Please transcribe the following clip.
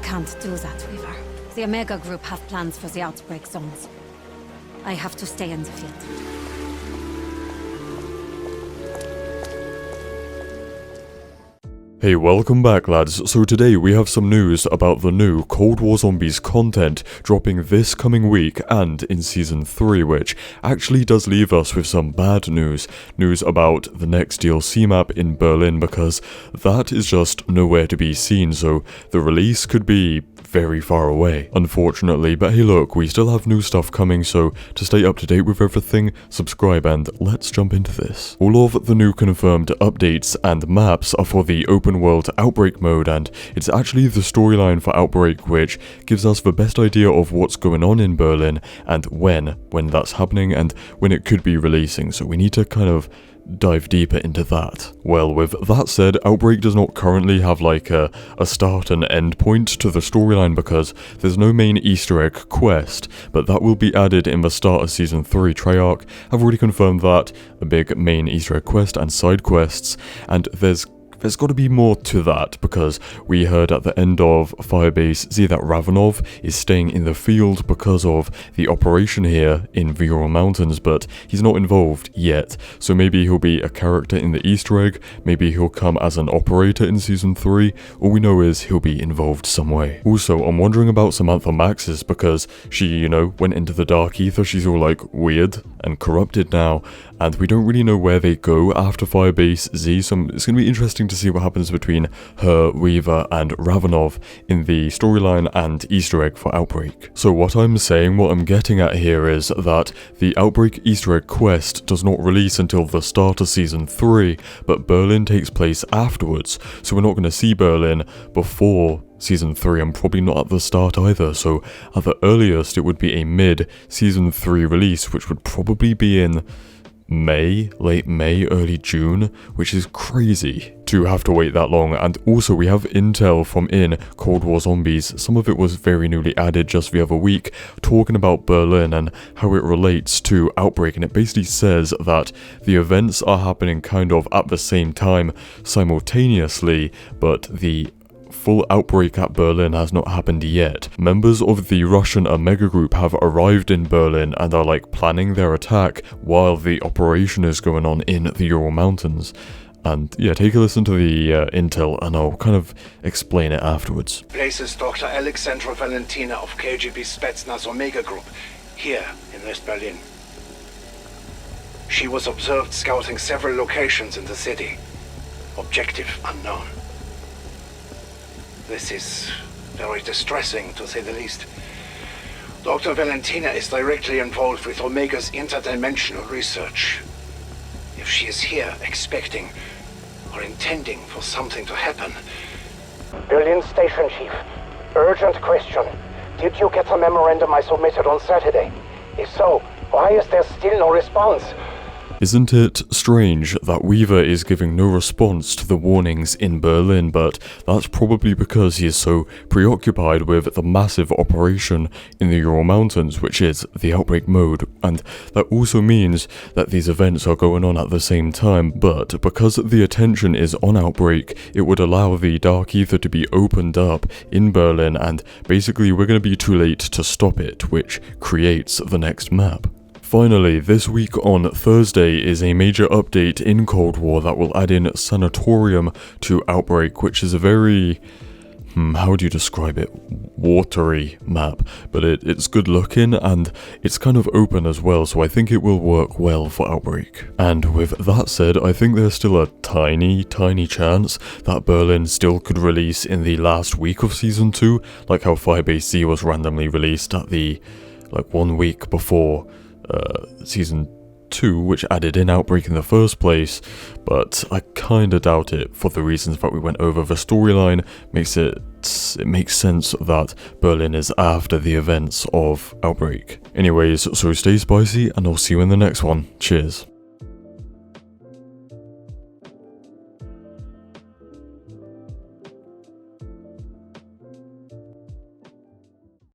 can't do that, Weaver. The Omega Group have plans for the Outbreak zones. I have to stay in the field. Hey, welcome back lads. So today we have some news about the new Cold War Zombies content dropping this coming week and in Season 3, which actually does leave us with some bad news. News about the next DLC map in Berlin, because that is just nowhere to be seen, so the release could be very far away, unfortunately. But hey look, we still have new stuff coming, so to stay up to date with everything, subscribe and let's jump into this. All of the new confirmed updates and maps are for the open world Outbreak mode, and it's actually the storyline for Outbreak which gives us the best idea of what's going on in Berlin and when that's happening and when it could be releasing, so we need to kind of dive deeper into that. Well, with that said, Outbreak does not currently have like a start and end point to the storyline because there's no main Easter egg quest, but that will be added in the start of Season 3. Treyarch have already confirmed that, a big main Easter egg quest and side quests, and there's got to be more to that, because we heard at the end of Firebase Z that Ravenov is staying in the field because of the operation here in the Ural Mountains, but he's not involved yet. So maybe he'll be a character in the Easter egg, maybe he'll come as an operator in Season 3, all we know is he'll be involved some way. Also, I'm wondering about Samantha Maxis, because she, you know, went into the Dark Ether, she's all like weird and corrupted now, and we don't really know where they go after Firebase Z, so it's going to be interesting to see what happens between her, Weaver, and Ravenov in the storyline and Easter egg for Outbreak. So what I'm getting at here is that the Outbreak Easter egg quest does not release until the start of Season 3, but Berlin takes place afterwards, so we're not going to see Berlin before Season 3 and probably not at the start either, so at the earliest it would be a mid-Season 3 release, which would probably be in May, late May, early June, which is crazy to have to wait that long. And also we have intel from in Cold War Zombies, some of it was very newly added just the other week, talking about Berlin and how it relates to Outbreak, and it basically says that the events are happening kind of at the same time, simultaneously, but the full outbreak at Berlin has not happened yet. Members of the Russian Omega Group have arrived in Berlin and are like planning their attack while the operation is going on in the Ural Mountains. And yeah, take a listen to the intel and I'll kind of explain it afterwards. Places Dr. Alexandra Valentina of KGB Spetsnaz Omega Group, here in West Berlin. She was observed scouting several locations in the city. Objective unknown. This is very distressing, to say the least. Dr. Valentina is directly involved with Omega's interdimensional research. If she is here expecting or intending for something to happen... Berlin Station Chief, urgent question. Did you get the memorandum I submitted on Saturday? If so, why is there still no response? Isn't it strange that Weaver is giving no response to the warnings in Berlin, but that's probably because he is so preoccupied with the massive operation in the Ural Mountains, which is the Outbreak mode, and that also means that these events are going on at the same time, but because the attention is on Outbreak, it would allow the Dark Ether to be opened up in Berlin, and basically we're going to be too late to stop it, which creates the next map. Finally, this week on Thursday is a major update in Cold War that will add in Sanatorium to Outbreak, which is a very, how do you describe it, watery map, but it's good looking and it's kind of open as well, so I think it will work well for Outbreak. And with that said, I think there's still a tiny chance that Berlin still could release in the last week of Season 2, like how Firebase Z was randomly released at the, 1 week before Season 2, which added in Outbreak in the first place, but I kinda doubt it for the reasons that we went over. The storyline makes it makes sense that Berlin is after the events of Outbreak. Anyways, so stay spicy and I'll see you in the next one. Cheers.